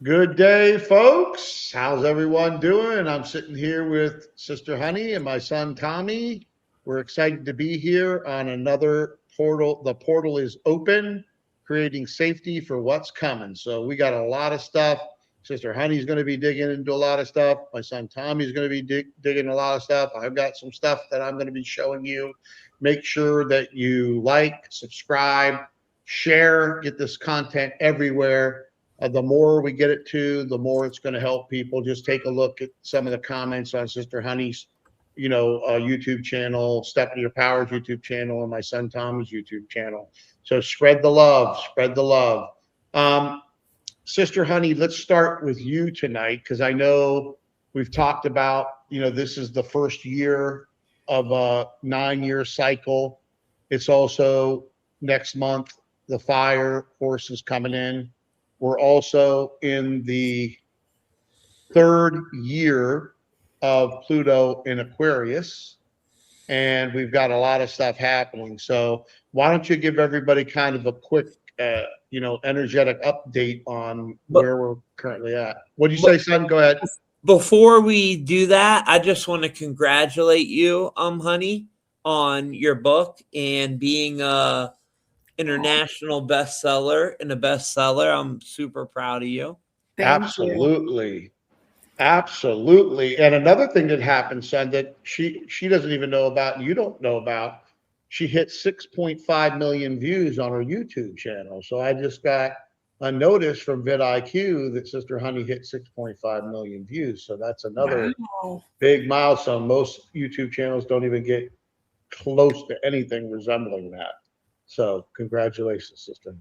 Good day, folks. How's everyone doing? I'm sitting here with Sister Honey and my son Tommy. We're excited to be here on another portal. The portal is open, creating safety for what's coming. So we got a lot of stuff. Sister Honey's going to be digging into a lot of stuff. My son Tommy's going to be digging a lot of stuff. I've got some stuff that I'm going to be showing you. Make sure that you like, subscribe, share, get this content everywhere. The more we get it to, the more it's going to help people. Just take a look at some of the comments on Sister Honey's, YouTube channel, Stephanie Powers YouTube channel, and my son Tommy's YouTube channel. So spread the love, spread the love. Sister Honey, let's start with you tonight because I know we've talked about, this is the first year of a 9-year cycle. It's also next month, the fire horse is coming in. We're also in the third year of Pluto in Aquarius, and we've got a lot of stuff happening. So why don't you give everybody kind of a quick, energetic update on But, where we're currently at? What do you but say, son? Go ahead. before we do that, I just want to congratulate you, honey, on your book and being a international bestseller and a bestseller. I'm super proud of you. Thank you. Absolutely. Absolutely. And another thing that happened, son, that she doesn't even know about and you don't know about, she hit 6.5 million views on her YouTube channel. So I just got a notice from vidIQ that Sister Honey hit 6.5 million views. So that's another Wow. big milestone. Most YouTube channels don't even get close to anything resembling that. So congratulations, Sister.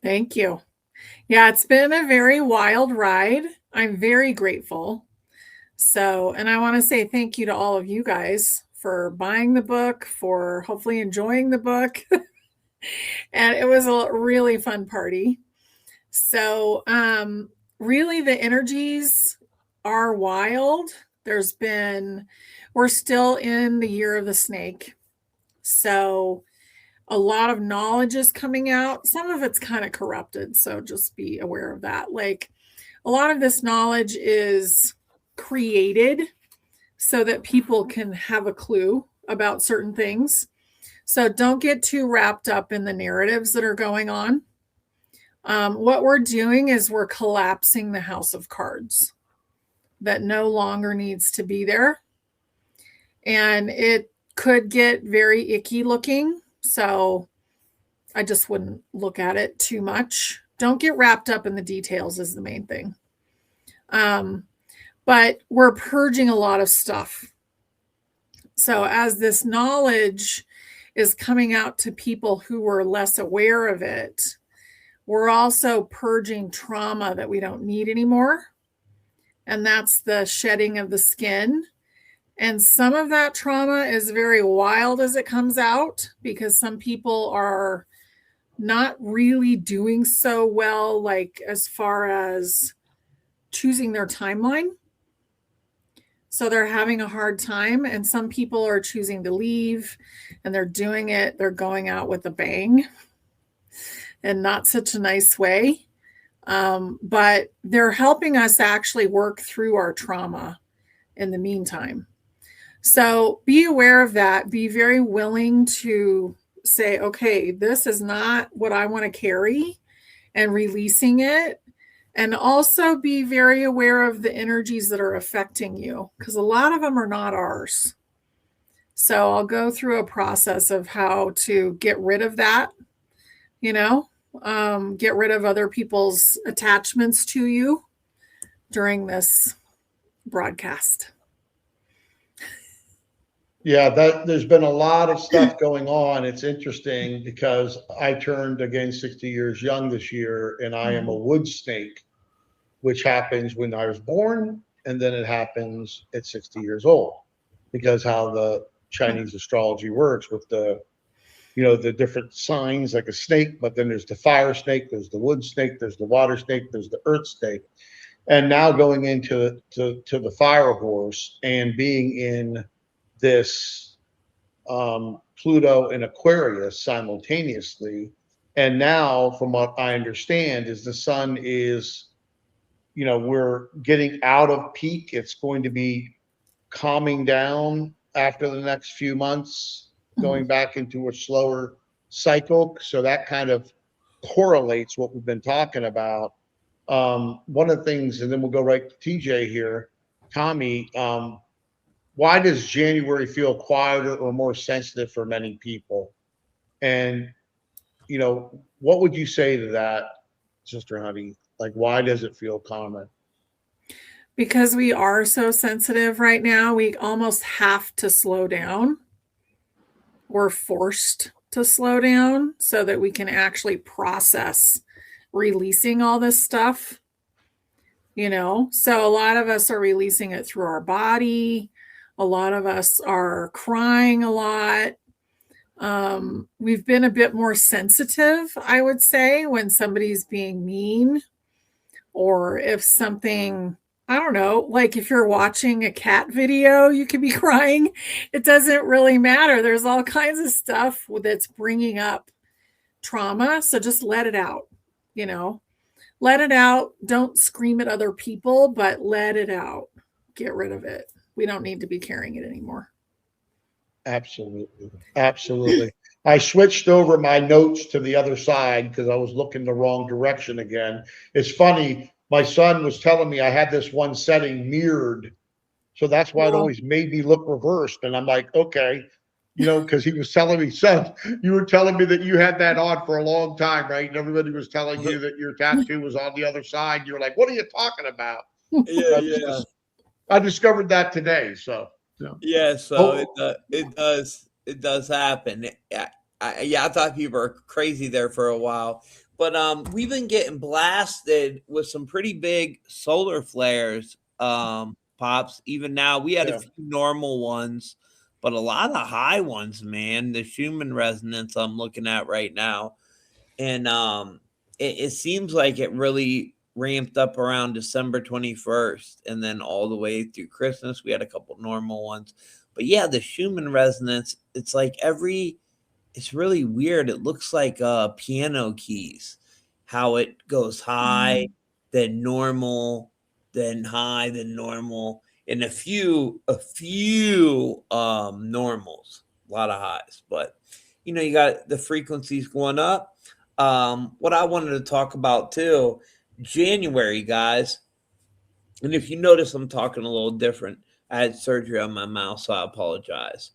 Thank you. Yeah, it's been a very wild ride. I'm very grateful. So, and I want to say thank you to all of you guys for buying the book, for hopefully enjoying the book. And it was a really fun party. So, really the energies are wild. We're still in the year of the snake. So, a lot of knowledge is coming out. Some of it's kind of corrupted, so just be aware of that. Like a lot of this knowledge is created so that people can have a clue about certain things. So don't get too wrapped up in the narratives that are going on. What we're doing is we're collapsing the house of cards that no longer needs to be there. And it could get very icky looking. So I just wouldn't look at it too much. Don't get wrapped up in the details is the main thing. But we're purging a lot of stuff. So as this knowledge is coming out to people who were less aware of it, we're also purging trauma that we don't need anymore. And that's the shedding of the skin. And some of that trauma is very wild as it comes out because some people are not really doing so well, like as far as choosing their timeline. So they're having a hard time. And some people are choosing to leave and they're doing it. They're going out with a bang and not such a nice way. But they're helping us actually work through our trauma in the meantime. So be aware of that. Be very willing to say, okay, this is not what I want to carry, and releasing it. And also be very aware of the energies that are affecting you because a lot of them are not ours. So I'll go through a process of how to get rid of that, get rid of other people's attachments to you during this broadcast. Yeah, there's been a lot of stuff going on. It's interesting because I turned again 60 years young this year, and I am a wood snake, which happens when I was born, and then it happens at 60 years old, because how the Chinese astrology works with the different signs like a snake, but then there's the fire snake, there's the wood snake, there's the water snake, there's the earth snake. And now going into the fire horse and being in this Pluto and Aquarius simultaneously. And now, from what I understand, is the sun is, we're getting out of peak. It's going to be calming down after the next few months, going back into a slower cycle. So that kind of correlates what we've been talking about. One of the things, and then we'll go right to TJ here, Tommy. Why does January feel quieter or more sensitive for many people? And what would you say to that, Sister Honey? Like, why does it feel calmer? Because we are so sensitive right now, we almost have to slow down. We're forced to slow down so that we can actually process releasing all this stuff. So a lot of us are releasing it through our body. A lot of us are crying a lot. We've been a bit more sensitive, I would say, when somebody's being mean, or if something, I don't know, like if you're watching a cat video, you could be crying. It doesn't really matter. There's all kinds of stuff that's bringing up trauma. So just let it out, let it out. Don't scream at other people, but let it out. Get rid of it. We don't need to be carrying it anymore. Absolutely. Absolutely. I switched over my notes to the other side because I was looking the wrong direction again. It's funny. My son was telling me I had this one setting mirrored. So that's why it always made me look reversed. And I'm like, okay, because he was telling me, son, you were telling me that you had that on for a long time, right? And everybody was telling you that your tattoo was on the other side. You're like, what are you talking about? Yeah. I discovered that today. So yeah, so it does happen. I thought people were crazy there for a while, but we've been getting blasted with some pretty big solar flares. Pops. Even now, we had a few normal ones, but a lot of high ones, man. The Schumann resonance I'm looking at right now, and it seems like it really ramped up around December 21st, and then all the way through Christmas. We had a couple normal ones, but yeah, the Schumann resonance. It's like it's really weird. It looks like piano keys, how it goes high, then normal, then high, then normal, and a few normals, a lot of highs, but you got the frequencies going up. What I wanted to talk about too, January, guys, and if you notice I'm talking a little different, I had surgery on my mouth, so I apologize.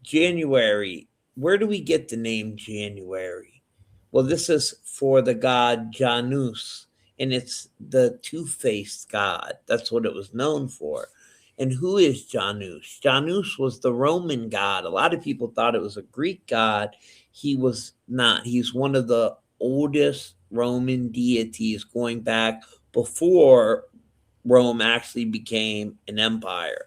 January, where do we get the name January? Well, this is for the god Janus, and it's the two-faced god. That's what it was known for. And who is Janus? Janus was the Roman god. A lot of people thought it was a Greek god. He was not. He's one of the oldest Roman deities going back before Rome actually became an empire.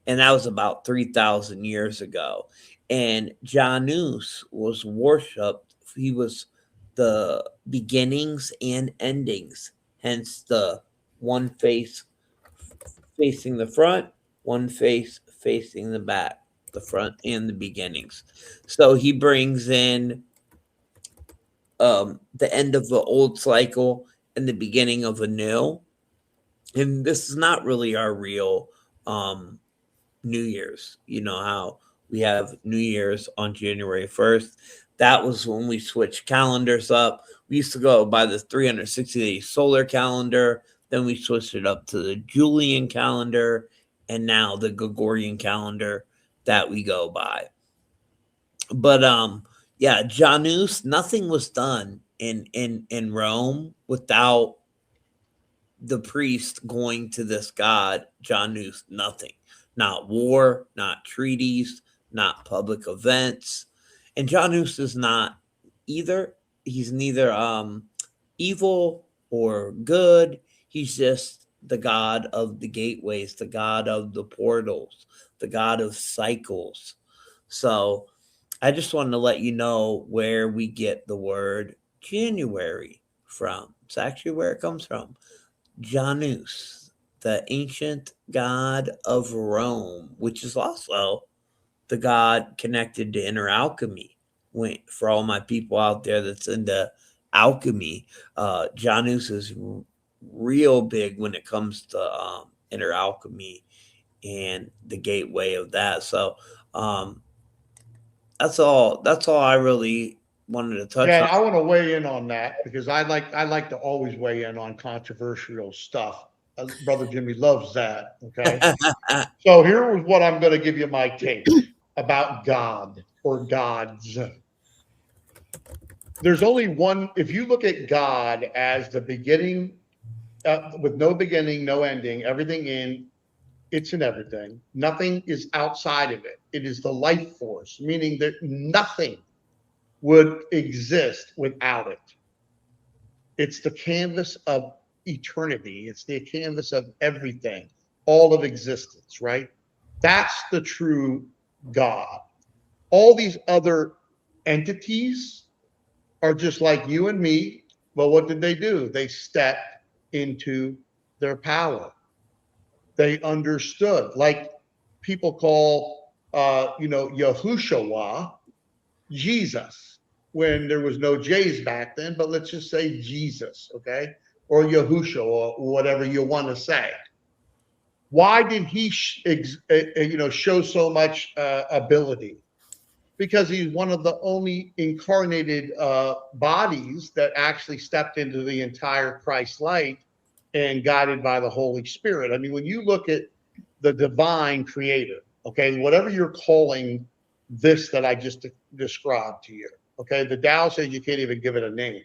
And that was about 3,000 years ago. And Janus was worshipped. He was the beginnings and endings, hence the one face facing the front, one face facing the back, the front and the beginnings. So he brings in the end of the old cycle and the beginning of a new. And this is not really our real New Year's. You know how we have New Year's on January 1st. That was when we switched calendars up. We used to go by the 360-day solar calendar. Then we switched it up to the Julian calendar, and now the Gregorian calendar that we go by. But yeah, Janus, nothing was done in Rome without the priest going to this god Janus. Nothing. Not war, not treaties, not public events. And Janus is not either. He's neither evil or good. He's just the god of the gateways, the god of the portals, the god of cycles. So I just wanted to let you know where we get the word January from. It's actually where it comes from. Janus, the ancient god of Rome, which is also the god connected to inner alchemy. For all my people out there that's into alchemy, Janus is real big when it comes to inner alchemy and the gateway of that. So that's all I really wanted to touch Yeah, on. I want to weigh in on that because I like to always weigh in on controversial stuff. Brother Jimmy loves that. Okay. So here was what I'm going to give you my take about God or gods. There's only one. If you look at God as the beginning, with no beginning, no ending, everything in, it's in everything. Nothing is outside of it. It is the life force, meaning that nothing would exist without it. It's the canvas of eternity. It's the canvas of everything, all of existence, right? That's the true God. All these other entities are just like you and me. Well, what did they do? They stepped into their power. They understood, like people call, Yahushua Jesus when there was no J's back then, but let's just say Jesus, okay? Or Yahushua, or whatever you want to say. Why did he, show so much ability? Because he's one of the only incarnated bodies that actually stepped into the entire Christ light and guided by the Holy Spirit. I mean, when you look at the divine creator, okay, whatever you're calling this that I just described to you, okay, the Tao says you can't even give it a name.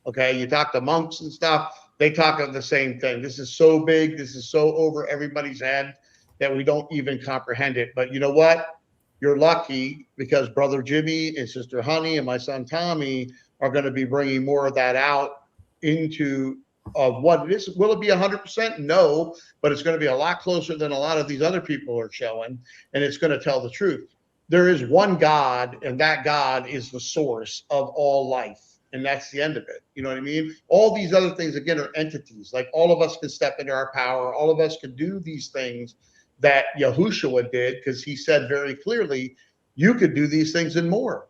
Okay, you talk to monks and stuff, they talk of the same thing. This is so big, this is so over everybody's head that we don't even comprehend it. But you know what? You're lucky because Brother Jimmy and Sister Honey and my son Tommy are going to be bringing more of that out into what it is. Will it be 100%? No, but it's going to be a lot closer than a lot of these other people are showing, and it's going to tell the truth. There is one God, and that God is the source of all life. And that's the end of it. You know what I mean? All these other things, again, are entities. Like all of us can step into our power. All of us can do these things that Yahushua did, because he said very clearly, you could do these things and more.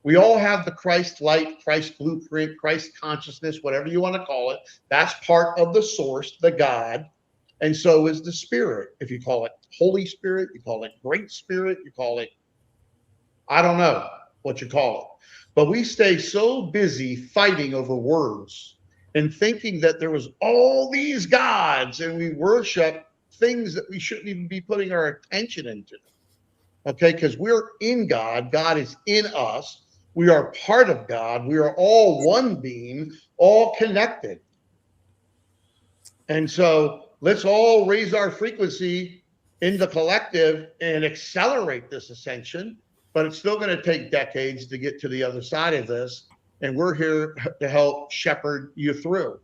We all have the Christ light, Christ blueprint, Christ consciousness, whatever you want to call it. That's part of the source, the God. And so is the Spirit. If you call it Holy Spirit, you call it Great Spirit, you call it, I don't know what you call it. But we stay so busy fighting over words and thinking that there was all these gods and we worship things that we shouldn't even be putting our attention into. Okay, because we're in God, God is in us, we are part of God, we are all one being, all connected. And so let's all raise our frequency in the collective and accelerate this ascension, but it's still going to take decades to get to the other side of this. And we're here to help shepherd you through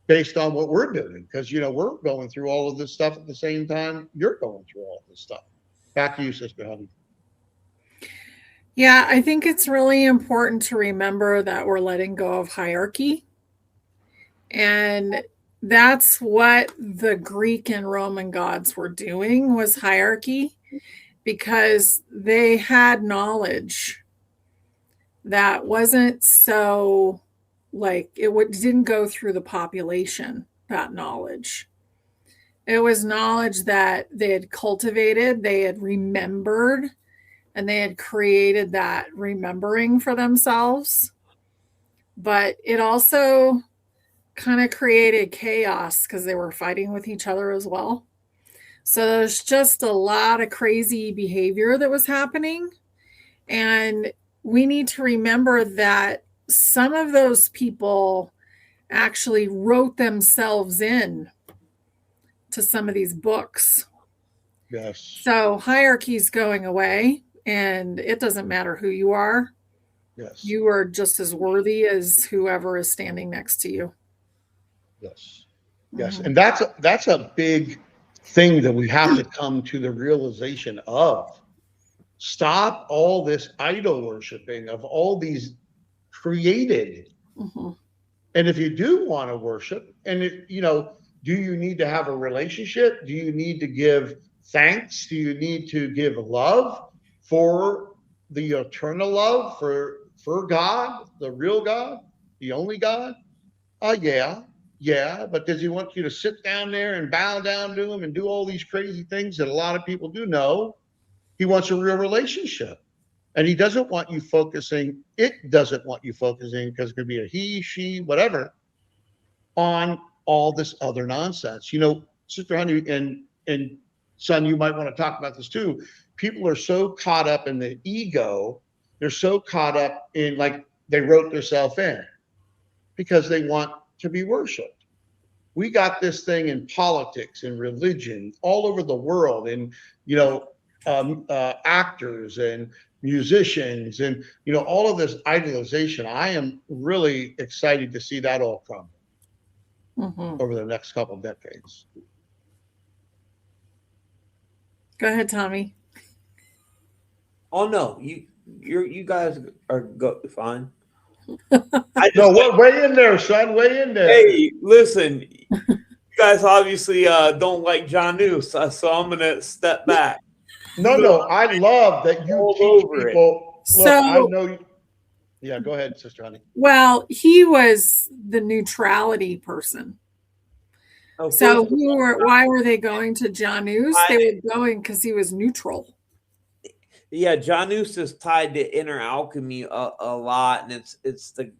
based on what we're doing, because, we're going through all of this stuff at the same time you're going through all of this stuff. Back to you, Sister Honey. Yeah, I think it's really important to remember that we're letting go of hierarchy. And that's what the Greek and Roman gods were doing, was hierarchy, because they had knowledge that wasn't so, like, didn't go through the population, that knowledge. It was knowledge that they had cultivated, they had remembered, and they had created that remembering for themselves. But it also kind of created chaos because they were fighting with each other as well. So there's just a lot of crazy behavior that was happening. And we need to remember that some of those people actually wrote themselves in to some of these books. Yes. So hierarchy is going away, and it doesn't matter who you are. Yes. You are just as worthy as whoever is standing next to you. Yes. Yes. And that's a big thing that we have to come to the realization of. Stop all this idol worshiping of all these created. Mm-hmm. And if you do want to worship, and do you need to have a relationship? Do you need to give thanks? Do you need to give love for the eternal love for God, the real God, the only God? Yeah. Yeah, but does he want you to sit down there and bow down to him and do all these crazy things that a lot of people do? No, he wants a real relationship. And he doesn't want you focusing, it doesn't want you focusing, because it could be a he, she, whatever, on all this other nonsense. You know, Sister Honey and son, you might want to talk about this too. People are so caught up in the ego, they're so caught up in, like, they wrote themselves in because they want to be worshiped. We got this thing in politics and religion all over the world, and you know, actors and musicians, and you know, all of this idolization. I am really excited to see that all crumble over the next couple of decades. Go ahead, Tommy. Oh no, you guys are fine. No, way in there, son. Way in there. Hey, listen, you guys obviously don't like John News, so I'm gonna step back. No, I love that you teach people. Look, I know. Yeah, go ahead, Sister Honey. Well, he was the neutrality person. So why were they going to John News? They were going because he was neutral. Yeah, John News is tied to inner alchemy a lot, and it's the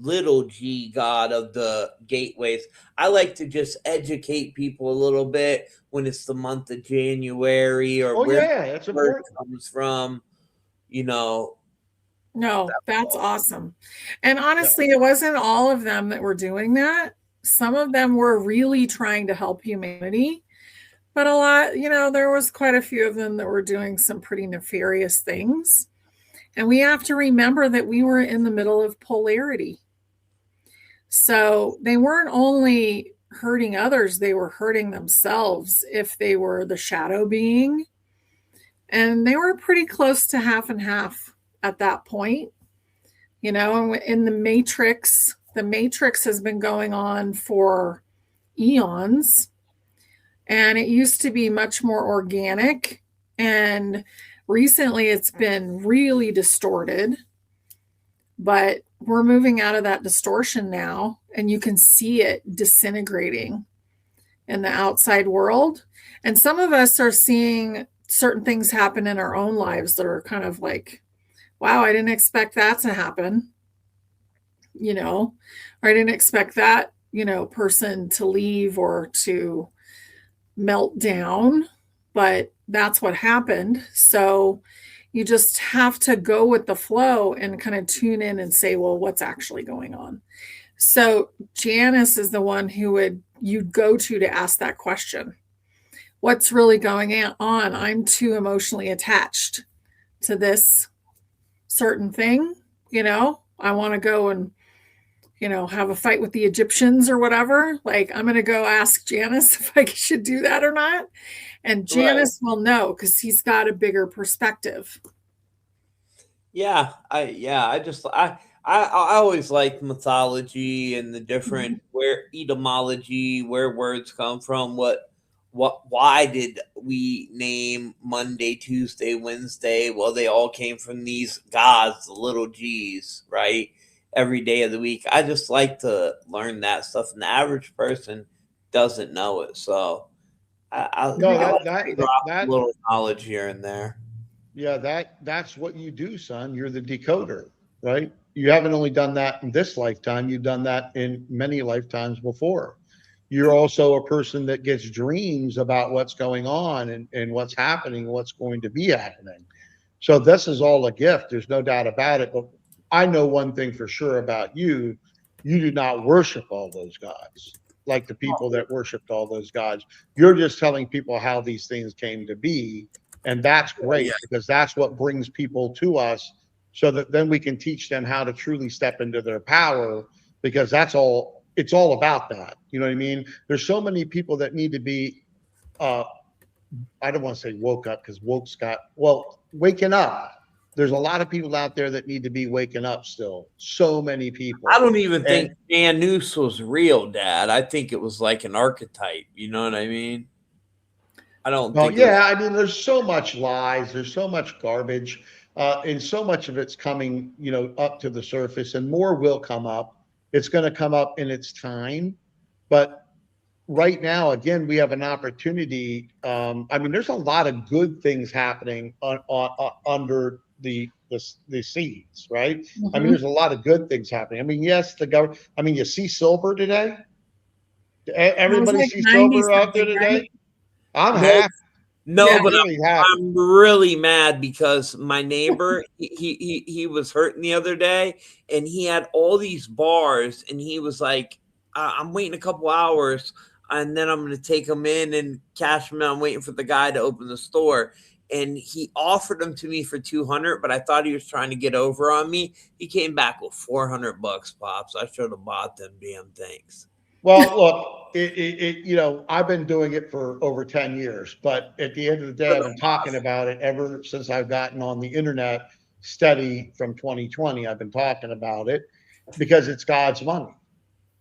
little g god of the gateways. I like to just educate people a little bit when it's the month of January, or where the word comes from, you know. No, that's awesome. And honestly, it wasn't all of them that were doing that. Some of them were really trying to help humanity, but a lot, you know, there was quite a few of them that were doing some pretty nefarious things. And we have to remember that we were in the middle of polarity. So they weren't only hurting others, they were hurting themselves if they were the shadow being. And they were pretty close to half and half at that point. You know, in the Matrix has been going on for eons. And it used to be much more organic. And recently it's been really distorted. But we're moving out of that distortion now, and you can see it disintegrating in the outside world. And some of us are seeing certain things happen in our own lives that are kind of like, wow, I didn't expect that to happen. You know, or I didn't expect that, you know, person to leave or to melt down, but that's what happened. So you just have to go with the flow and kind of tune in and say, well, what's actually going on? So Janice is the one who you'd go to ask that question. What's really going on? I'm too emotionally attached to this certain thing. You know, I want to go and, you know, have a fight with the Egyptians or whatever. Like, I'm going to go ask Janice if I should do that or not. And Janice will know because he's got a bigger perspective. Yeah, I always liked mythology and the different where etymology, where words come from, why did we name Monday, Tuesday, Wednesday? Well, they all came from these gods, the little g's, right? Every day of the week. I just like to learn that stuff, and the average person doesn't know it. So I that little knowledge here and there. Yeah, that's what you do, son. You're the decoder, right? You haven't only done that in this lifetime, you've done that in many lifetimes before. You're also a person that gets dreams about what's going on and what's happening, what's going to be happening. So this is all a gift. There's no doubt about it. But I know one thing for sure about you. You do not worship all those gods like the people that worshiped all those gods. You're just telling people how these things came to be. And that's great because that's what brings people to us so that then we can teach them how to truly step into their power, because it's all about that. You know what I mean? There's so many people that need to be, I don't want to say woke up because waking up. There's a lot of people out there that need to be waking up still. So many people. I don't even think Jan Noose was real, Dad. I think it was like an archetype. You know what I mean? I don't think. I mean, there's so much lies. There's so much garbage, and so much of it's coming, you know, up to the surface, and more will come up. It's going to come up in its time. But right now, again, we have an opportunity. I mean, there's a lot of good things happening under the seeds, right? I mean, Mhm. there's a lot of good things happening. I mean, yes, the government. I mean, you see silver today. It was Everybody like see 90 silver out there something, right? today. I'm No, happy. no, Yeah. but Really happy. I'm really mad because my neighbor he was hurting the other day, and he had all these bars, and he was like, I'm waiting a couple hours, and then I'm going to take them in and cash them out. I'm waiting for the guy to open the store." And he offered them to me for 200, but I thought he was trying to get over on me. He came back with $400, pops. I should have bought them damn things. Well, look, you know, I've been doing it for over 10 years, but at the end of the day, For I've the been talking about it ever since I've gotten on the internet steady from 2020. I've been talking about it because it's God's money,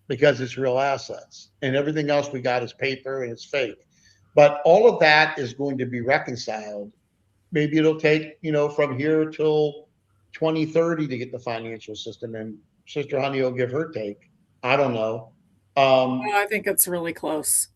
because it's real assets, and everything else we got is paper and it's fake. But all of that is going to be reconciled. Maybe it'll take, you know, from here till 2030 to get the financial system, and Sister Honey will give her take. I don't know. Oh, I think it's really close.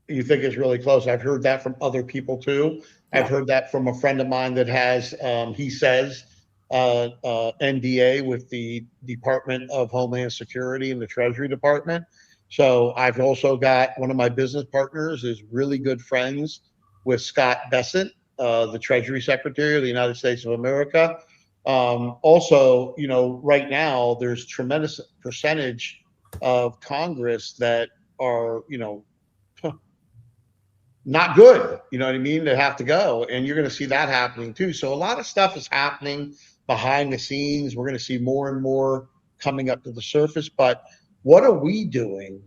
You think it's really close. I've heard that from other people too. I've Yeah. heard that from a friend of mine that has, he says, NDA with the Department of Homeland Security and the Treasury Department. So I've also got one of my business partners is really good friends with Scott Bessent, the Treasury Secretary of the United States of America. Also, you know, right now there's tremendous percentage of Congress that are, you know, not good. You know what I mean? They have to go. And you're going to see that happening too. So a lot of stuff is happening behind the scenes. We're going to see more and more coming up to the surface. But what are we doing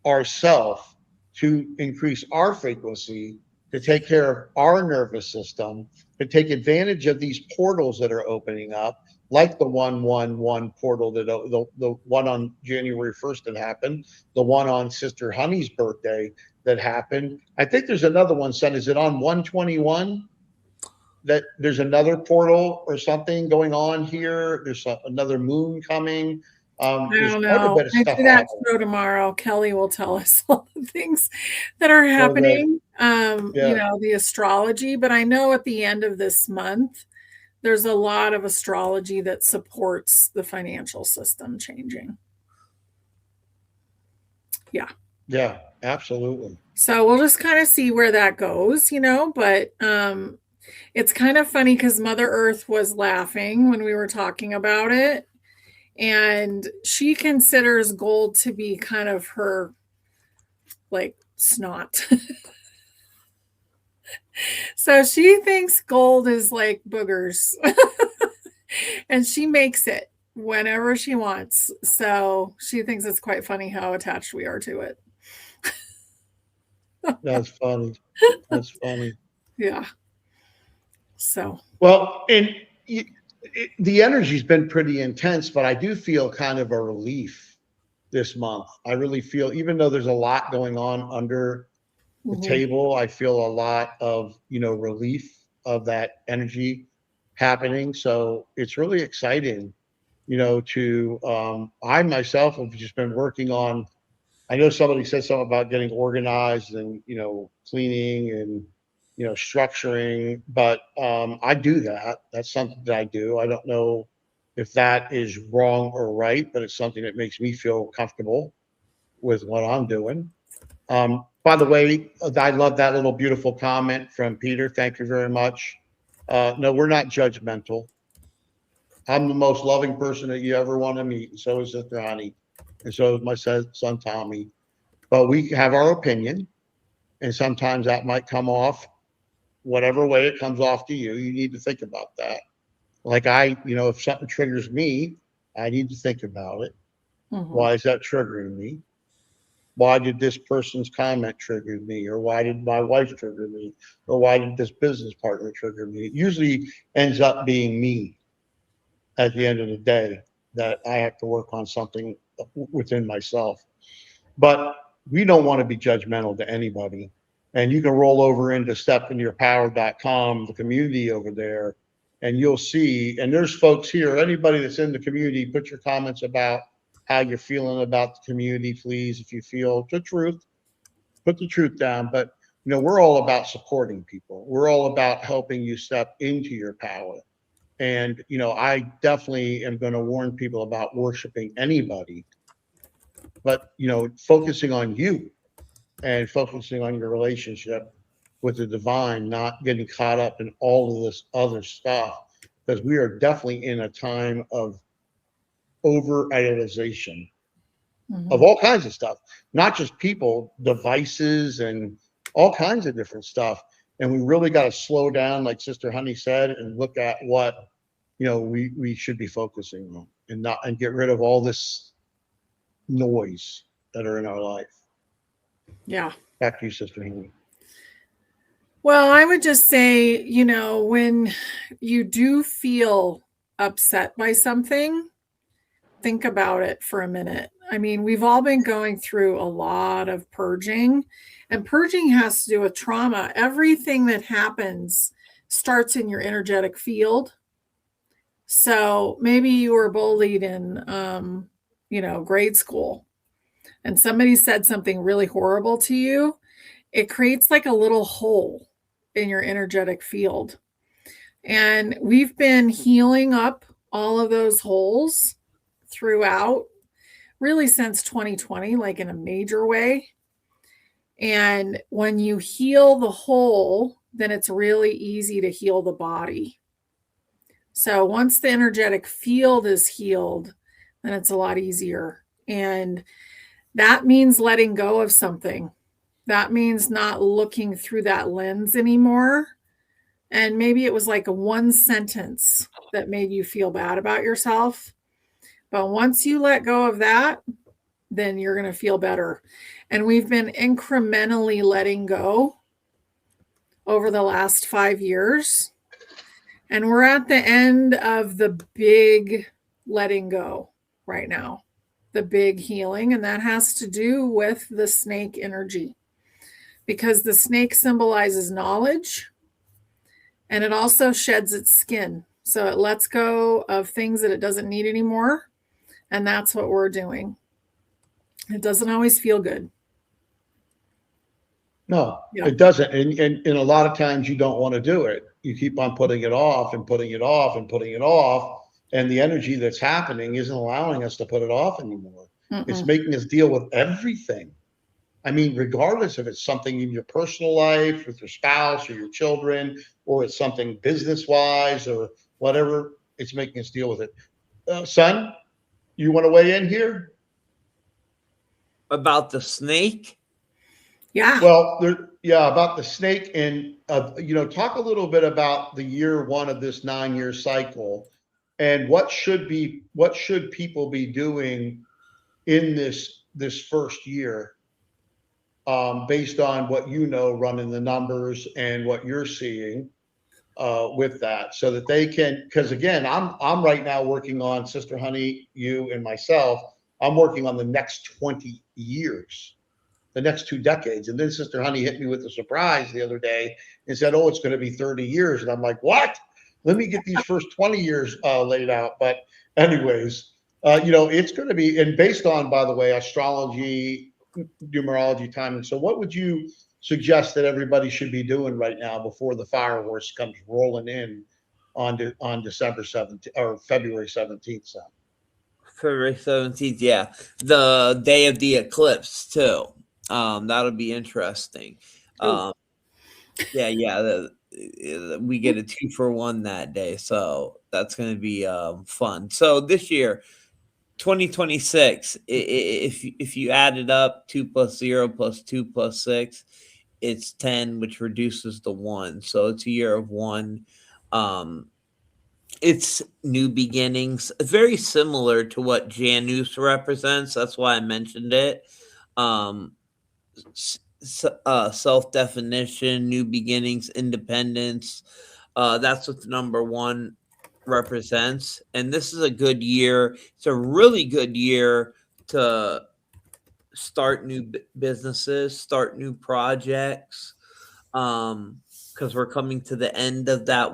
ourselves to increase our frequency, to take care of our nervous system, to take advantage of these portals that are opening up, like the 111 portal that the one on January 1st that happened, the one on Sister Honey's birthday that happened. I think there's another one, son. Is it on 121? That there's another portal or something going on here. There's another moon coming. I There's don't quite a know. bit of stuff Maybe that happening. show tomorrow, Kelly will tell us all the things that are Well, good. happening. You Yeah. know, the astrology, but I know at the end of this month, there's a lot of astrology that supports the financial system changing. Yeah. Yeah, absolutely. So we'll just kind of see where that goes, you know, but it's kind of funny because Mother Earth was laughing when we were talking about it. And she considers gold to be kind of her like snot. So she thinks gold is like boogers. And she makes it whenever she wants. So she thinks it's quite funny how attached we are to it. That's funny. That's funny. Yeah. So, Well, and the energy's been pretty intense, but I do feel kind of a relief this month. I really feel, even though there's a lot going on under the mhm. table, I feel a lot of, you know, relief of that energy happening. So it's really exciting, you know, to, I myself have just been working on, I know somebody said something about getting organized and, you know, cleaning and, you know, structuring, but I do that. That's something that I do. I don't know if that is wrong or right, but it's something that makes me feel comfortable with what I'm doing. By the way, I love that little beautiful comment from Peter. Thank you very much. No, we're not judgmental. I'm the most loving person that you ever want to meet, and so is Sister Honey, and so is my son Tommy. But we have our opinion, and sometimes that might come off whatever way it comes off to you. You need to think about that. Like you know, if something triggers me, I need to think about it. Mhm. Why is that triggering me? Why did this person's comment trigger me? Or why did my wife trigger me? Or why did this business partner trigger me? It usually ends up being me at the end of the day that I have to work on something within myself. But we don't want to be judgmental to anybody. And you can roll over into stepinyourpower.com, the community over there, and you'll see. And there's folks here, anybody that's in the community, put your comments about how you're feeling about the community, please. If you feel the truth, put the truth down. But we're all about supporting people. We're all about helping you step into your power. And I definitely am going to warn people about worshiping anybody, but focusing on you and focusing on your relationship with the divine, not getting caught up in all of this other stuff, because we are definitely in a time of over idealization of all kinds of stuff, not just people, devices, and all kinds of different stuff. And we really got to slow down, like Sister Honey said, and look at what we should be focusing on, and get rid of all this noise that are in our life. Yeah. Back to you, Sister Honey. Well, I would just say, when you do feel upset by something, think about it for a minute. I mean, we've all been going through a lot of purging, and purging has to do with trauma. Everything that happens starts in your energetic field. So maybe you were bullied in, grade school, and somebody said something really horrible to you. It creates like a little hole in your energetic field. And we've been healing up all of those holes throughout, really since 2020, like in a major way. And when you heal the hole, then it's really easy to heal the body. So once the energetic field is healed, then it's a lot easier. And that means letting go of something. That means not looking through that lens anymore. And maybe it was like a one sentence that made you feel bad about yourself. But once you let go of that, then you're going to feel better. And we've been incrementally letting go over the last 5 years. And we're at the end of the big letting go right now, the big healing. And that has to do with the snake energy, because the snake symbolizes knowledge, and it also sheds its skin. So it lets go of things that it doesn't need anymore. And that's what we're doing. It doesn't always feel good. No, it doesn't. And a lot of times you don't want to do it. You keep on putting it off and putting it off and putting it off. And the energy that's happening isn't allowing us to put it off anymore. It's making us deal with everything. I mean, regardless if it's something in your personal life with your spouse or your children, or it's something business-wise or whatever, it's making us deal with it. Son, you want to weigh in here? About the snake? Yeah. Well, about the snake, and talk a little bit about the year one of this 9-year cycle, and what should people be doing in this first year, based on what running the numbers and what you're seeing with that, so that they can. Because again, I'm right now working on, Sister Honey, you and myself. I'm working on the next 20 years. The next 2 decades. And then Sister Honey hit me with a surprise the other day and said, "Oh, it's going to be 30 years." And I'm like, "What? Let me get these first 20 years laid out." But anyways, it's going to be, and based on, by the way, astrology, numerology, timing. So what would you suggest that everybody should be doing right now before the fire horse comes rolling in on December 17th or February 17th? So February 17th, yeah. The day of the eclipse, too. That'll be interesting. We get a 2-for-1 that day, so that's going to be fun. So this year, 2026, if you add it up, 2 plus 0 plus 2 plus 6, it's 10, which reduces the 1. So it's a year of 1. It's new beginnings, very similar to what Janus represents. That's why I mentioned it. Self-definition, new beginnings, independence. That's what the number 1 represents. And this is a good year. It's a really good year to start new businesses, start new projects, because we're coming to the end of that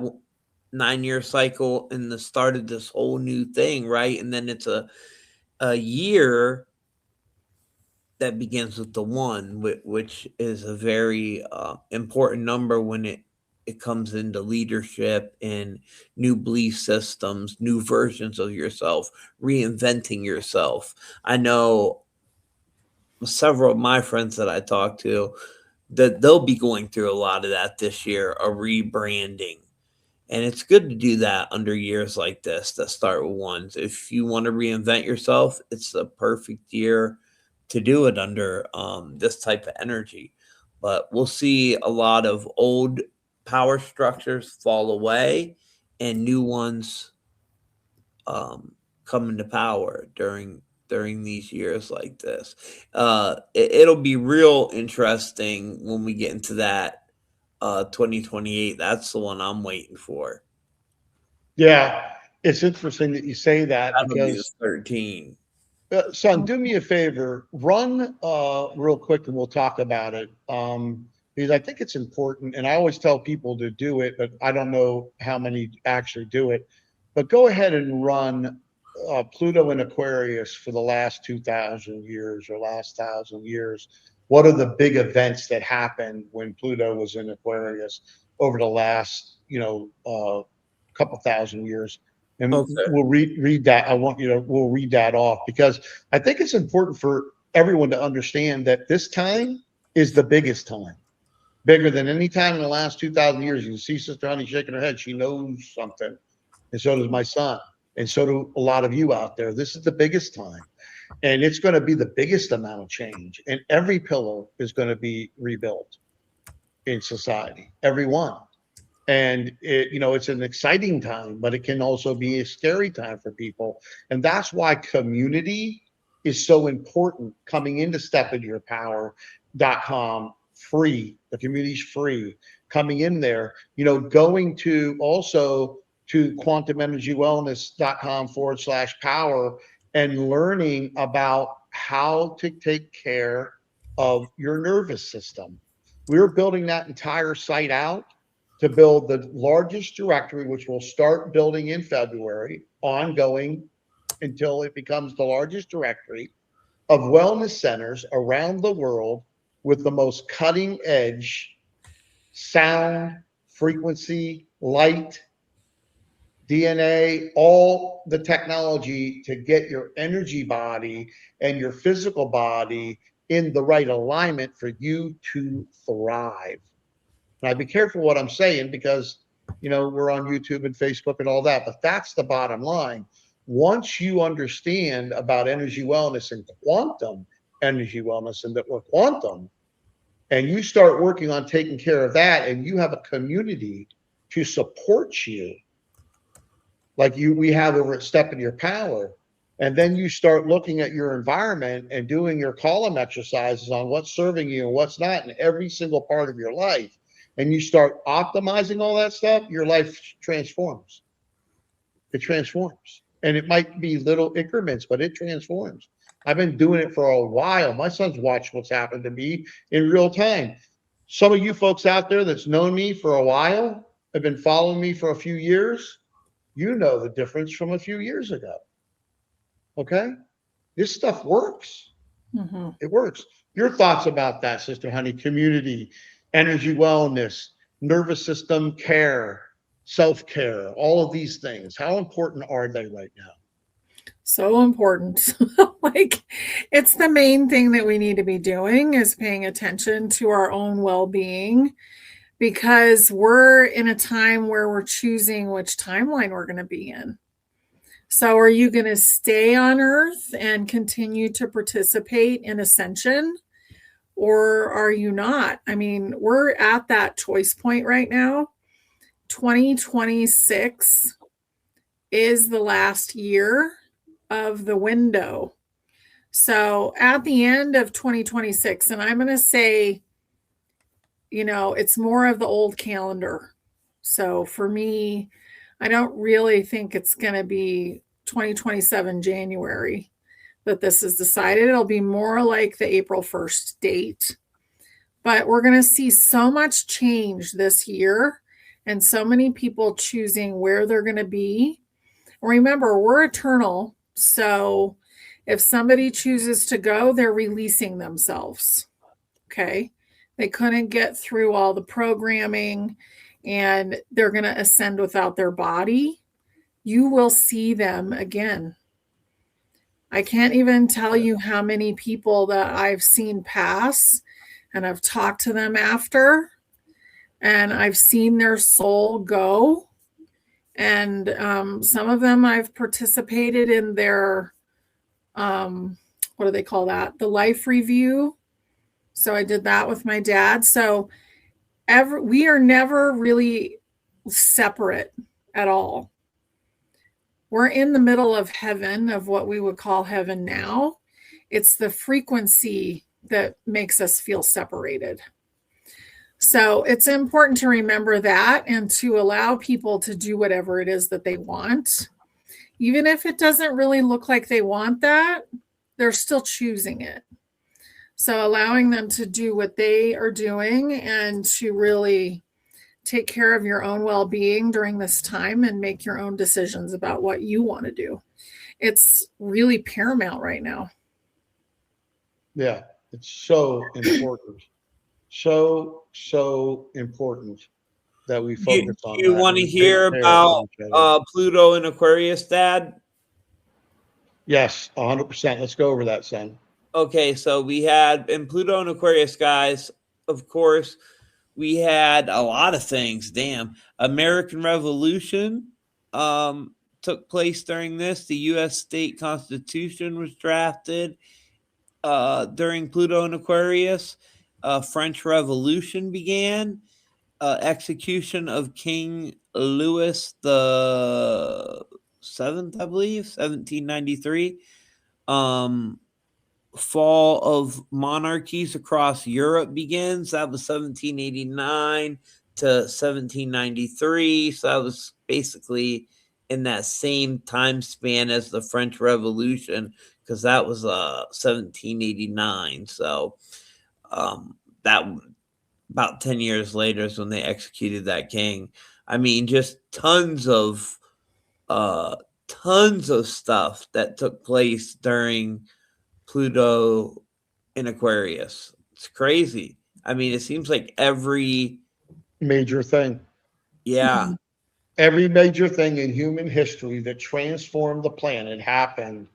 9-year cycle and the start of this whole new thing, right? And then it's a a year that begins with the one, which is a very important number when it comes into leadership and new belief systems, new versions of yourself, reinventing yourself. I know several of my friends that I talk to that they'll be going through a lot of that this year, a rebranding. And it's good to do that under years like this that start with ones. If you want to reinvent yourself, it's a perfect year to do it under this type of energy. But we'll see a lot of old power structures fall away and new ones come into power during these years like this. It'll be real interesting when we get into that 2028. That's the one I'm waiting for. Yeah, it's interesting that you say that That'll be the because 13. son, do me a favor, run real quick and we'll talk about it. Because I think it's important, and I always tell people to do it, but I don't know how many actually do it. But go ahead and run Pluto in Aquarius for the last 2,000 years or last 1,000 years. What are the big events that happened when Pluto was in Aquarius over the last, couple thousand years? And Okay. we'll read that. We'll read that off because I think it's important for everyone to understand that this time is the biggest time, bigger than any time in the last 2,000 years. You can see Sister Honey shaking her head. She knows something. And so does my son. And so do a lot of you out there. This is the biggest time. And it's going to be the biggest amount of change. And every pillar is going to be rebuilt in society, every one. And it's an exciting time, but it can also be a scary time for people. And that's why community is so important. Coming into stepinyourpower.com free. The community's free. Coming in there, going to also to quantumenergywellness.com/power and learning about how to take care of your nervous system. We're building that entire site out to build the largest directory, which we'll start building in February, ongoing until it becomes the largest directory of wellness centers around the world with the most cutting edge sound, frequency, light, DNA, all the technology to get your energy body and your physical body in the right alignment for you to thrive. And I'd be careful what I'm saying because, we're on YouTube and Facebook and all that, but that's the bottom line. Once you understand about energy wellness and quantum energy wellness and that we're quantum, and you start working on taking care of that, and you have a community to support you, like we have over at Step in Your Power, and then you start looking at your environment and doing your column exercises on what's serving you and what's not in every single part of your life, and you start optimizing all that stuff, your life transforms. It transforms. And it might be little increments, but it transforms. I've been doing it for a while. My son's watched what's happened to me in real time. Some of you folks out there that's known me for a while, have been following me for a few years, you know the difference from a few years ago. Okay? This stuff works. Mm-hmm. It works. Your thoughts about that, Sister Honey? Community, energy wellness, nervous system care, self-care, all of these things. How important are they right now? So important. Like, it's the main thing that we need to be doing is paying attention to our own well-being, because we're in a time where we're choosing which timeline we're going to be in. So are you going to stay on Earth and continue to participate in ascension, or are you not? I mean, we're at that choice point right now. 2026 is the last year of the window. So at the end of 2026, and I'm going to say, it's more of the old calendar. So for me, I don't really think it's going to be 2027 January that this is decided. It'll be more like the April 1st date. But we're going to see so much change this year and so many people choosing where they're going to be. Remember, we're eternal. So If somebody chooses to go, they're releasing themselves. Okay. They couldn't get through all the programming and they're going to ascend without their body. You will see them again. I can't even tell you how many people that I've seen pass and I've talked to them after and I've seen their soul go. And some of them I've participated in their, what do they call that? The life review. So I did that with my dad. So we are never really separate at all. We're in the middle of heaven, of what we would call heaven now. It's the frequency that makes us feel separated. So it's important to remember that and to allow people to do whatever it is that they want. Even if it doesn't really look like they want that, they're still choosing it. So allowing them to do what they are doing and to really take care of your own well-being during this time and make your own decisions about what you want to do. It's really paramount right now. Yeah, it's so important. So important that we focus on You that. want to and hear take care of about each other. Pluto and Aquarius, Dad? Yes, 100%. Let's go over that, son. Okay, so we had in Pluto and Aquarius, guys, of course, we had a lot of things. Damn. American Revolution took place during this. The U.S. state constitution was drafted during Pluto and Aquarius. French Revolution began. Execution of King Louis the Seventh, I believe, 1793. Fall of monarchies across Europe begins. That was 1789 to 1793. So that was basically in that same time span as the French Revolution, because that was 1789. So that about 10 years later is when they executed that king. I mean, just tons of stuff that took place during Pluto in Aquarius. It's crazy. I mean, it seems like every Major thing. yeah. Every major thing in human history that transformed the planet happened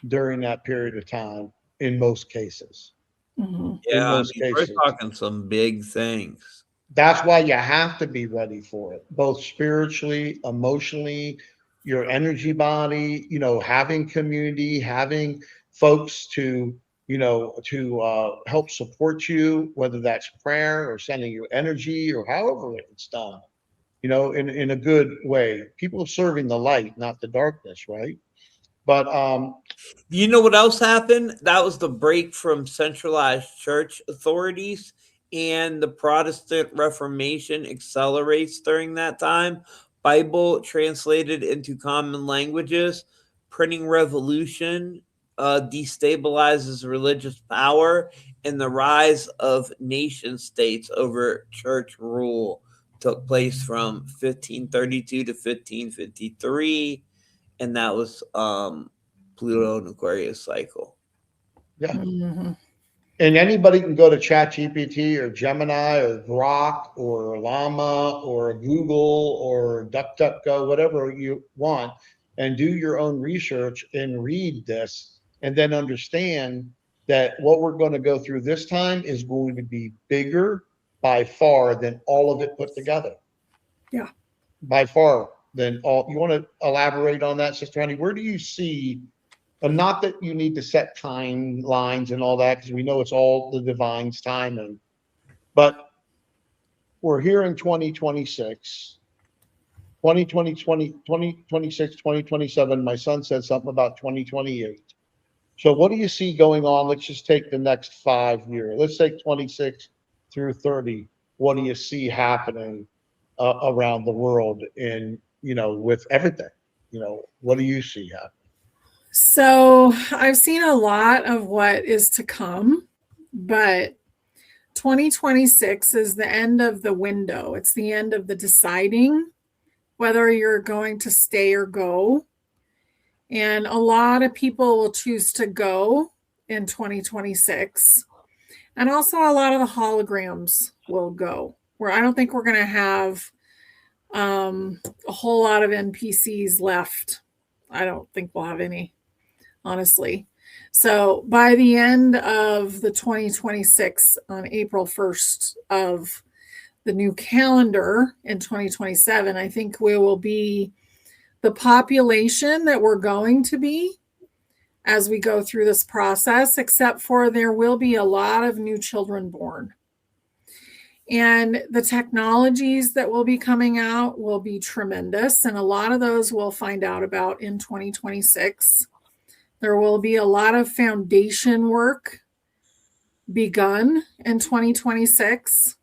during that period of time in most cases. Mm-hmm. In Yeah, I most mean, we're cases. talking some big things. That's why you have to be ready for it, both spiritually, emotionally, your energy body, having community, having folks to, help support you, whether that's prayer or sending you energy or however it's done, in a good way. People serving the light, not the darkness, right? But You know what else happened? That was the break from centralized church authorities, and the Protestant Reformation accelerates during that time. Bible translated into common languages. Printing revolution destabilizes religious power, and the rise of nation states over church rule took place from 1532 to 1553, and that was Pluto and Aquarius cycle. yeah. Mm-hmm. And anybody can go to ChatGPT or Gemini or Grok or Llama or Google or DuckDuckGo, whatever you want, and do your own research and read this, and then understand that what we're going to go through this time is going to be bigger by far than all of it put together. Yeah. By far than all. You want to elaborate on that, Sister Honey? Where do you see, and not that you need to set timelines and all that, because we know it's all the divine's timing, but we're here in 2026, 2026, 2027. My son said something about 2028. So what do you see going on? Let's just take the next 5 years. Let's take 26 through 30. What do you see happening around the world with everything? What do you see happening? So I've seen a lot of what is to come, but 2026 is the end of the window. It's the end of the deciding whether you're going to stay or go. And a lot of people will choose to go in 2026. And also a lot of the holograms will go, where I don't think we're going to have a whole lot of NPCs left. I don't think we'll have any, honestly. So by the end of the 2026, on April 1st of the new calendar in 2027, I think we will be the population that we're going to be as we go through this process, except for there will be a lot of new children born. And the technologies that will be coming out will be tremendous. And a lot of those we'll find out about in 2026. There will be a lot of foundation work begun in 2026.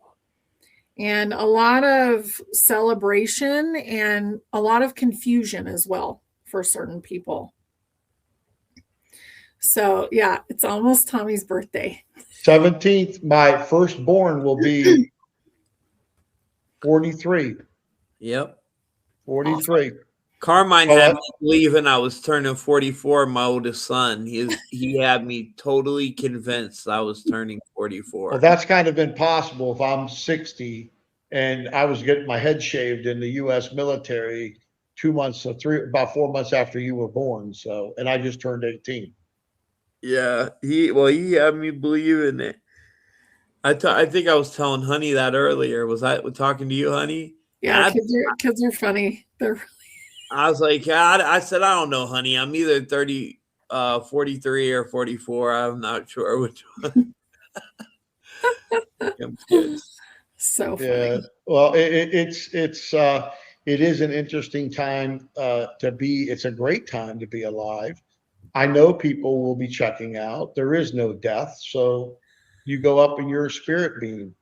And a lot of celebration and a lot of confusion as well for certain people. So, yeah, it's almost Tommy's birthday. 17th, my firstborn will be 43. Yep. 43. Awesome. Carmine Well, had me believing I was turning 44, my oldest son. He had me totally convinced I was turning 44. Well, that's kind of impossible if I'm 60 and I was getting my head shaved in the U.S. military about 4 months after you were born. So, and I just turned 18. Yeah, he had me believing it. I think I was telling Honey that earlier. Was I talking to you, Honey? Yeah, kids are funny. I was like, I said, I don't know, Honey. I'm either 43 or 44. I'm not sure which one. So funny. Yeah. Well, it is an interesting time to be. It's a great time to be alive. I know people will be checking out. There is no death, so you go up and you're a spirit being.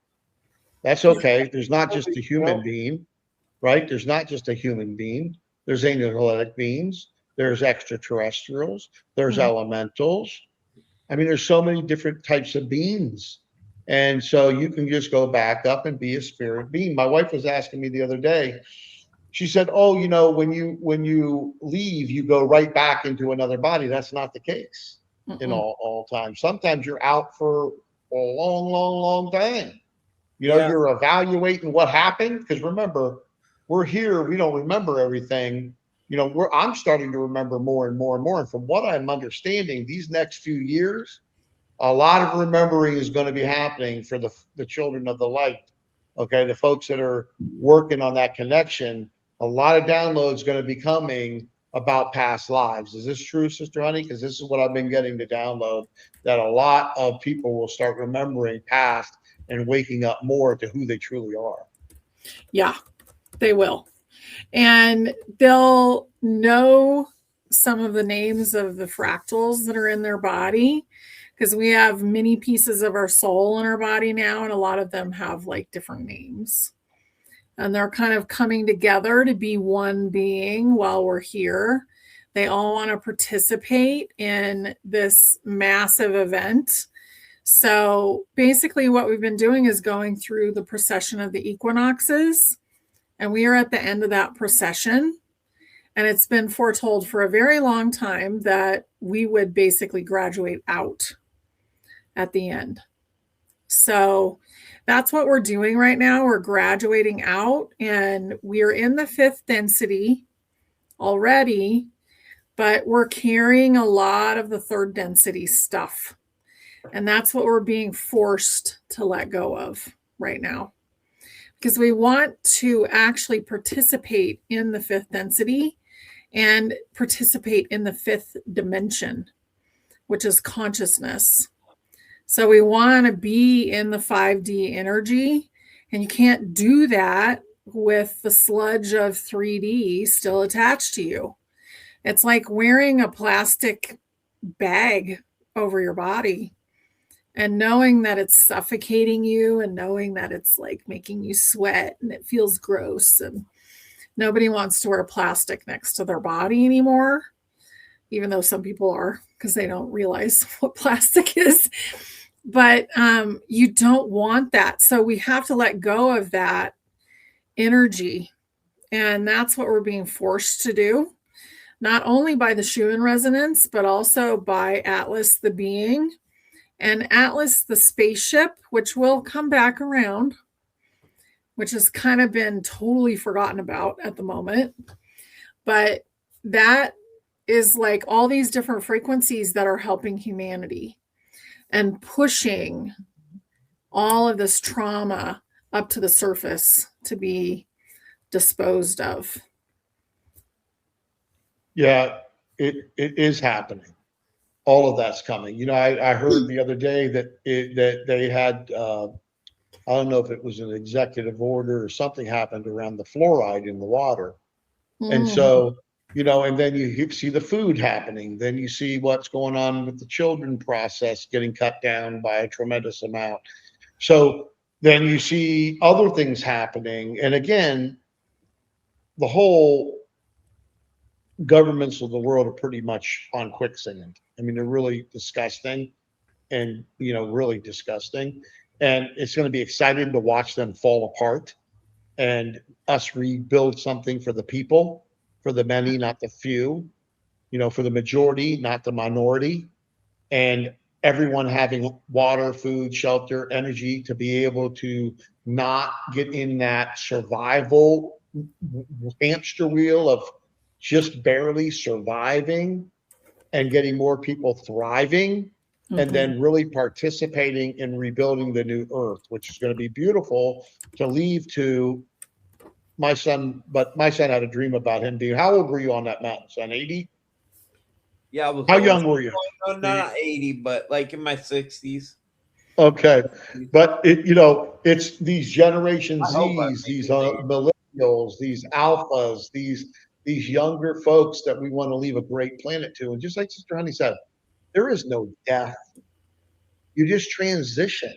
That's okay. There's not just a human being, right? There's not just a human being. There's angelic beings. There's extraterrestrials. There's elementals. I mean, there's so many different types of beings. And so you can just go back up and be a spirit being. My wife was asking me the other day, she said, oh, when you leave, you go right back into another body. That's not the case in all time. Sometimes you're out for a long, long, long time. You're evaluating what happened. Because remember, we're here. We don't remember everything. I'm starting to remember more and more and more. And from what I'm understanding, these next few years, a lot of remembering is going to be happening for the children of the light. Okay, the folks that are working on that connection, a lot of downloads going to be coming about past lives. Is this true, Sister Honey? Because this is what I've been getting to download, that a lot of people will start remembering past and waking up more to who they truly are. Yeah, they will. And they'll know some of the names of the fractals that are in their body, because we have many pieces of our soul in our body now, and a lot of them have like different names. And they're kind of coming together to be one being while we're here. They all want to participate in this massive event. So basically what we've been doing is going through the procession of the equinoxes. And we are at the end of that procession. And it's been foretold for a very long time that we would basically graduate out at the end. So that's what we're doing right now. We're graduating out, and we're in the 5th density already, but we're carrying a lot of the 3rd density stuff. And that's what we're being forced to let go of right now, because we want to actually participate in the 5th density and participate in the 5th dimension, which is consciousness. So we want to be in the 5D energy, and you can't do that with the sludge of 3D still attached to you. It's like wearing a plastic bag over your body and knowing that it's suffocating you, and knowing that it's like making you sweat and it feels gross, and nobody wants to wear plastic next to their body anymore, even though some people are, because they don't realize what plastic is. But you don't want that. So we have to let go of that energy. And that's what we're being forced to do. not only by the Schumann resonance, but also by Atlas the being and Atlas the spaceship, which will come back around, which has kind of been totally forgotten about at the moment. But that is like all these different frequencies that are helping humanity and pushing all of this trauma up to the surface to be disposed of. Yeah, it is happening. All of that's coming. You know, I heard the other day that that they had I don't know if it was an executive order or something happened around the fluoride in the water. And so, you know, and then you see the food happening. Then you see what's going on with the children process getting cut down by a tremendous amount. So then you see other things happening. And again, the whole governments of the world are pretty much on quicksand. I mean, they're really disgusting and, you know, really disgusting. And it's going to be exciting to watch them fall apart and us rebuild something for the people, for the many, not the few, you know, for the majority, not the minority, and everyone having water, food, shelter, energy to be able to not get in that survival hamster wheel of just barely surviving and getting more people thriving and then really participating in rebuilding the new earth, which is going to be beautiful to leave to my son. But my son had a dream about him being, how old were you on that mountain, son? 80? Yeah, I was How old. young were you? No, not 80, but like in my 60s. Okay. But it, you know, it's these Generation I hope I Zs, make these it there. millennials, these alphas, these younger folks that we want to leave a great planet to. And just like Sister Honey said, there is no death. You just transition.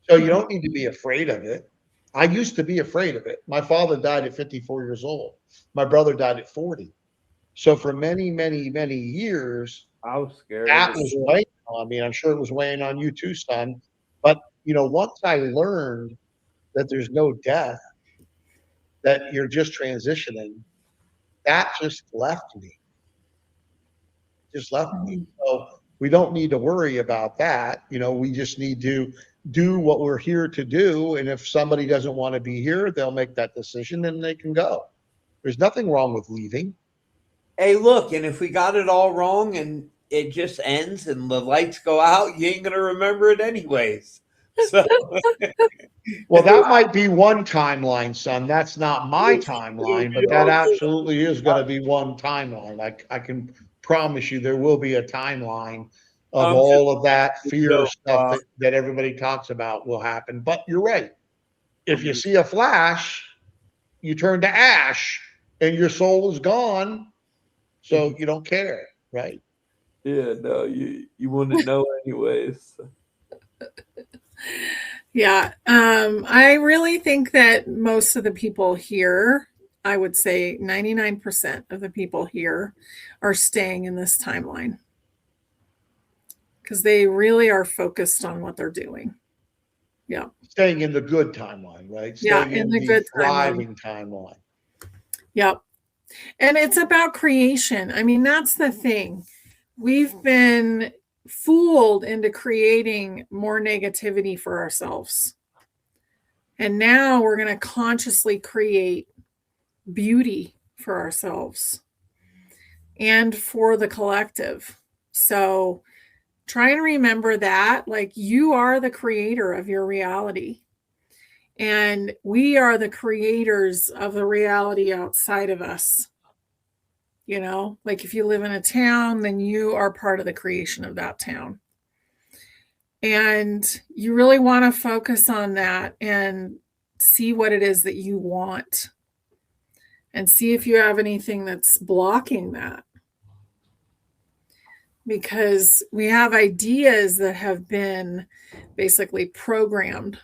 So you don't need to be afraid of it. I used to be afraid of it. My father died at 54 years old. My brother died at 40. So for many, many, many years, I was scared that of was it. weighing on me. I'm sure it was weighing on you too, son. But you know, once I learned that there's no death, that you're just transitioning, that just left me. Just left me. So we don't need to worry about that. You know, we just need to do what we're here to do. And if somebody doesn't want to be here, they'll make that decision and they can go. There's nothing wrong with leaving. Hey, look, and if we got it all wrong and it just ends and the lights go out, you ain't gonna remember it anyways. So Well, that might be one timeline, son. That's not my timeline, but that absolutely is going to be one timeline. Like I can promise you, there will be a timeline of I'm just all of that fear so stuff that everybody talks about will happen. But you're right. If you just- see a flash, you turn to ash and your soul is gone. So you don't care, right? yeah, no, you wouldn't know anyways. Yeah. I really think that most of the people here, I would say 99% of the people here are staying in this timeline because they really are focused on what they're doing. Yeah. Staying in the good timeline, right? Yeah. Staying In in the the good timeline. thriving timeline. Yep. And it's about creation. I mean, that's the thing. We've been fooled into creating more negativity for ourselves. And now we're going to consciously create beauty for ourselves and for the collective. So try and remember that, like, you are the creator of your reality. And we are the creators of the reality outside of us. You know, like if you live in a town, then you are part of the creation of that town. And you really want to focus on that and see what it is that you want and see if you have anything that's blocking that. Because we have ideas that have been basically programmed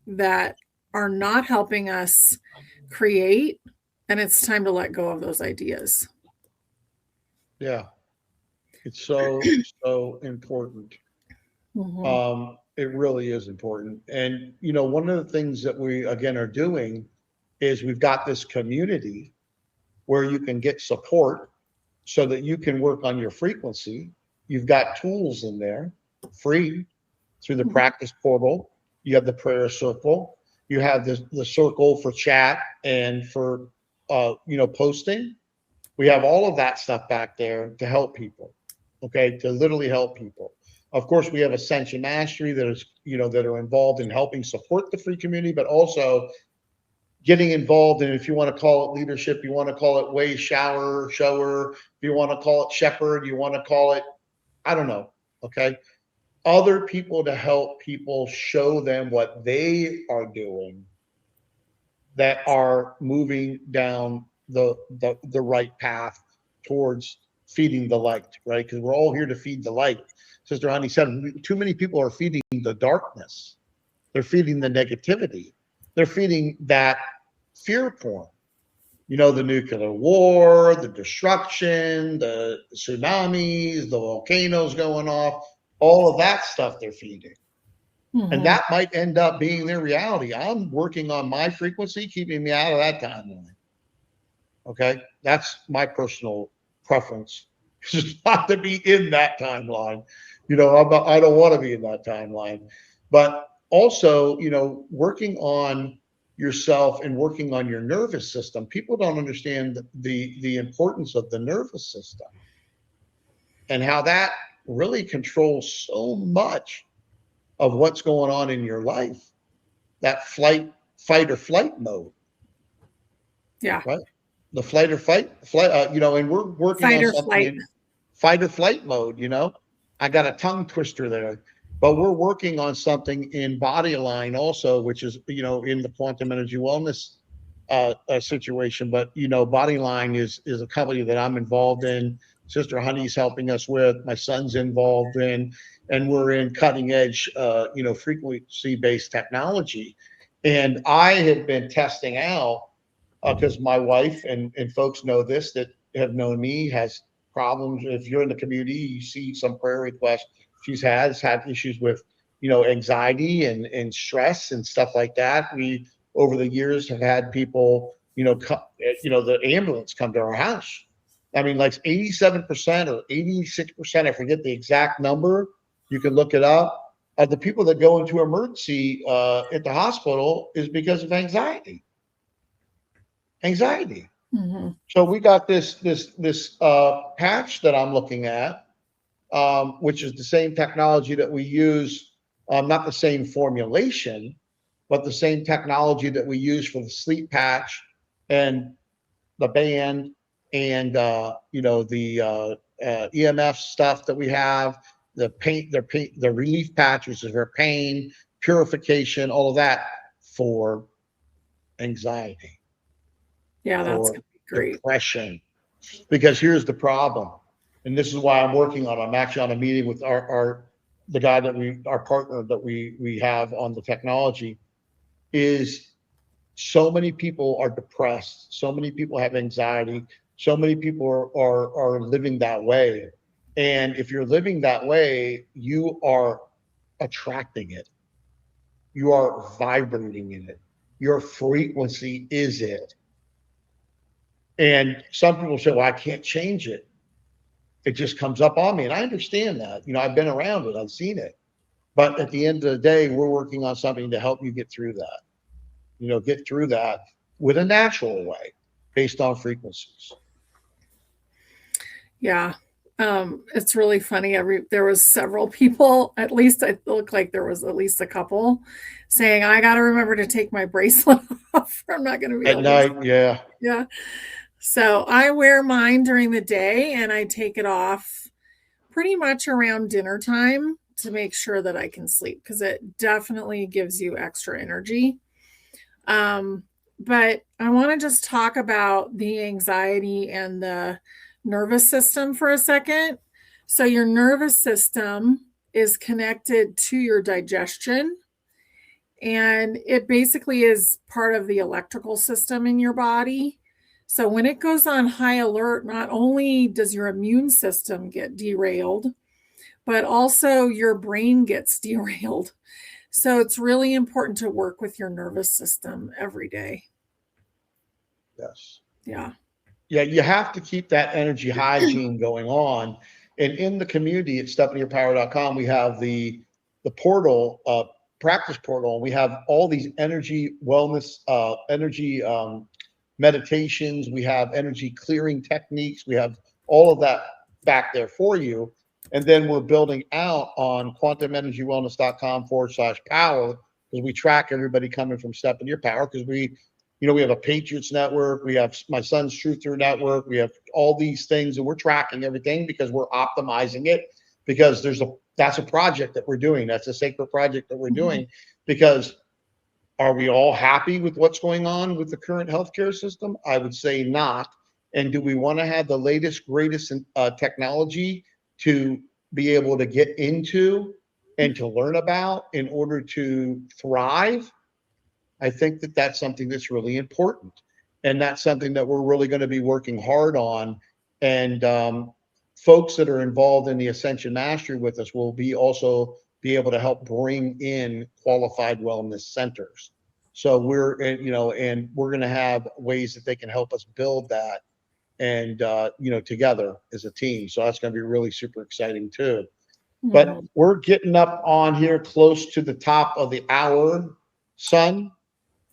that are not helping us create, and it's time to let go of those ideas. Yeah. It's so, so important. It really is important. And, you know, one of the things that we, again, are doing is we've got this community where you can get support so that you can work on your frequency. You've got tools in there free through the practice portal. You have the prayer circle. You have the circle for chat and for posting. We have all of that stuff back there to help people. Okay, to literally help people. Of course, we have Ascension Mastery that is, that are involved in helping support the free community, but also getting involved in, if you want to call it leadership, you want to call it way shower, if you want to call it shepherd, you want to call it, I don't know. Okay. Other people to help people show them what they are doing that are moving down the right path towards feeding the light, right? Because we're all here to feed the light. Sister Honey said, too many people are feeding the darkness. They're feeding the negativity. They're feeding that fear porn. The nuclear war, the destruction, the tsunamis, the volcanoes going off, all of that stuff they're feeding. Mm-hmm. And that might end up being their reality. I'm working on my frequency, keeping me out of that timeline. Okay? That's my personal preference. It's not to be in that timeline. I don't want to be in that timeline. But also, working on yourself and working on your nervous system. People don't understand the importance of the nervous system and how that really controls so much of what's going on in your life. That fight or flight mode. Yeah. Right. The flight or fight, and we're working on something in fight or flight mode. I got a tongue twister there. But we're working on something in Bodyline also, which is, in the quantum energy wellness situation. But, Bodyline is a company that I'm involved in. Sister Honey's helping us with. My son's involved in. And we're in cutting edge, frequency-based technology. And I have been testing out, because my wife and folks know this that have known me has problems. If you're in the community, you see some prayer requests. She's had issues with, anxiety and stress and stuff like that. We, over the years, have had people, the ambulance come to our house. I mean, like 87% or 86%, I forget the exact number. You can look it up. The people that go into emergency at the hospital is because of anxiety. Mm-hmm. So we got this patch that I'm looking at. Which is the same technology that we use, not the same formulation, but the same technology that we use for the sleep patch and the band and the EMF stuff that we have, the relief patch, which is for pain, purification, all of that for anxiety. Yeah, that's great. Depression. Because here's the problem. And this is why I'm working on. I'm actually on a meeting with the guy that our partner that we have on the technology. Is so many people are depressed. So many people have anxiety. So many people are living that way. And if you're living that way, you are attracting it. You are vibrating in it. Your frequency is it. And some people say, well, I can't change it. It just comes up on me. And I understand that. I've been around it. I've seen it. But at the end of the day, we're working on something to help you get through that. Get through that with a natural way based on frequencies. Yeah. It's really funny. There was several people, at least it looked like there was at least a couple saying, I got to remember to take my bracelet off. I'm not going to be at night. Yeah. Yeah. So I wear mine during the day and I take it off pretty much around dinner time to make sure that I can sleep, because it definitely gives you extra energy. But I want to just talk about the anxiety and the nervous system for a second. So your nervous system is connected to your digestion, and it basically is part of the electrical system in your body. So when it goes on high alert, not only does your immune system get derailed, but also your brain gets derailed. So it's really important to work with your nervous system every day. Yes. Yeah. Yeah, you have to keep that energy hygiene going on. And in the community at stepinyourpower.com, we have the portal, practice portal. We have all these energy wellness, energy meditations. We have energy clearing techniques. We have all of that back there for you. And then we're building out on quantumenergywellness.com/power, because we track everybody coming from Step in Your Power, because we have a Patriots network, we have my son's Truth Through network, we have all these things, and we're tracking everything because we're optimizing it, because that's a project that we're doing. That's a sacred project that we're doing, because are we all happy with what's going on with the current healthcare system? I would say not. And do we want to have the latest, greatest technology to be able to get into and to learn about in order to thrive? I think that that's something that's really important. And that's something that we're really going to be working hard on. And folks that are involved in the Ascension Mastery with us will also be able to help bring in qualified wellness centers. So and we're going to have ways that they can help us build that, and together as a team. So that's going to be really super exciting too. But we're getting up on here close to the top of the hour, son.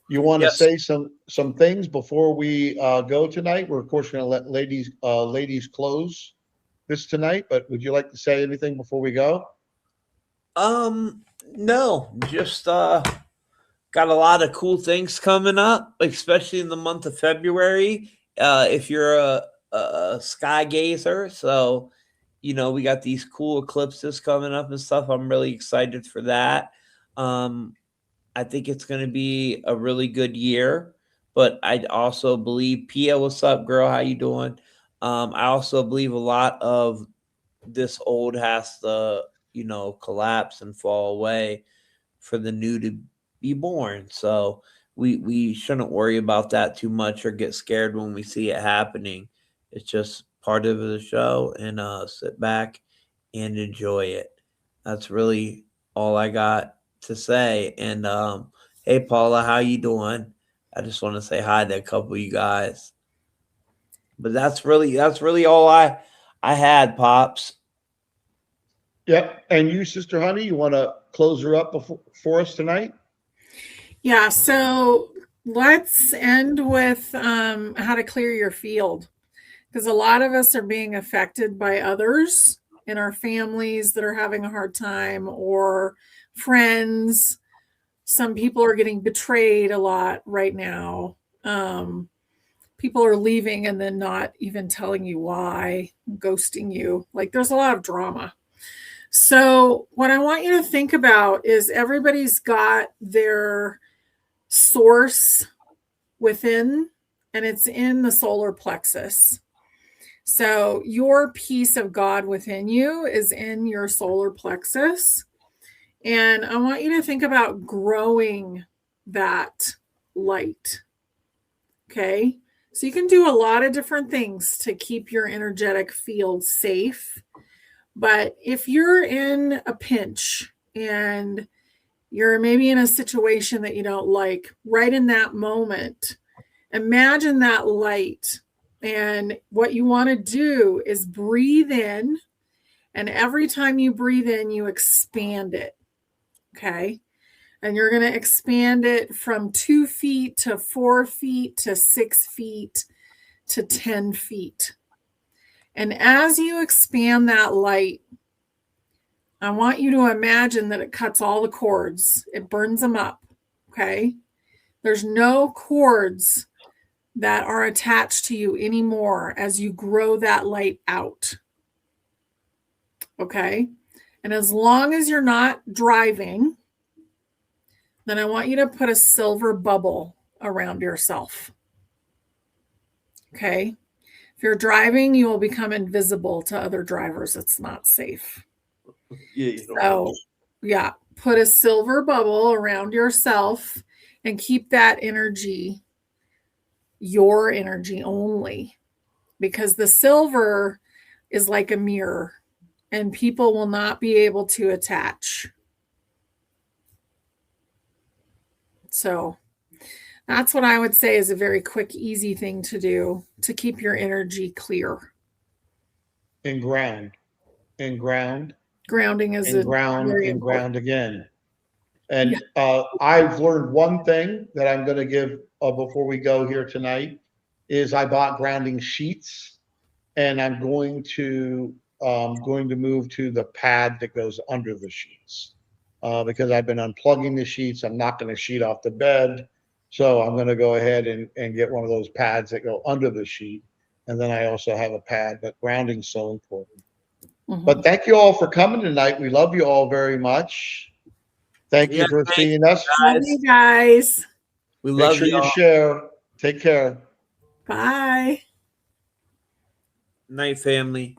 You want to say some things before we go tonight? We're of course going to let ladies close this tonight, but would you like to say anything before we go? No, just got a lot of cool things coming up, especially in the month of February. If you're a sky gazer, so we got these cool eclipses coming up and stuff. I'm really excited for that. I think it's going to be a really good year, but I also believe, Pia, what's up, girl? How you doing? I also believe a lot of this old has to, collapse and fall away for the new to be born. So we shouldn't worry about that too much or get scared when we see it happening. It's just part of the show, and sit back and enjoy it. That's really all I got to say. And hey, Paula, how you doing? I just want to say hi to a couple of you guys. But that's really all I had, Pops. Yep. And you, Sister Honey, you want to close her up for us tonight? Yeah. So let's end with how to clear your field, because a lot of us are being affected by others in our families that are having a hard time, or friends. Some people are getting betrayed a lot right now. People are leaving and then not even telling you why, ghosting you. Like, there's a lot of drama. So what I want you to think about is everybody's got their source within, and it's in the solar plexus. So your piece of God within you is in your solar plexus. And I want you to think about growing that light. Okay. So you can do a lot of different things to keep your energetic field safe. But if you're in a pinch and you're maybe in a situation that you don't like, right in that moment, imagine that light. And what you want to do is breathe in. And every time you breathe in, you expand it. Okay. And you're going to expand it from 2 feet to 4 feet to 6 feet to 10 feet. And as you expand that light, I want you to imagine that it cuts all the cords. It burns them up. Okay. There's no cords that are attached to you anymore as you grow that light out. Okay. And as long as you're not driving, then I want you to put a silver bubble around yourself. Okay. If you're driving, you will become invisible to other drivers. It's not safe. Yeah, put a silver bubble around yourself and keep that energy, your energy only, because the silver is like a mirror and people will not be able to attach. So That's what I would say is a very quick, easy thing to do to keep your energy clear. And ground, and ground, Grounding is and ground, very and important. ground again. Yeah. And I've learned one thing that I'm going to give before we go here tonight is I bought grounding sheets, and I'm going to move to the pad that goes under the sheets because I've been unplugging the sheets. I'm not going to sheet off the bed, so I'm going to go ahead and get one of those pads that go under the sheet. And then I also have a pad, but grounding's so important. But thank you all for coming tonight. We love you all very much. Thank you for seeing us. Love you guys. We Make love sure you y'all. share. Take care. Bye. Night, family.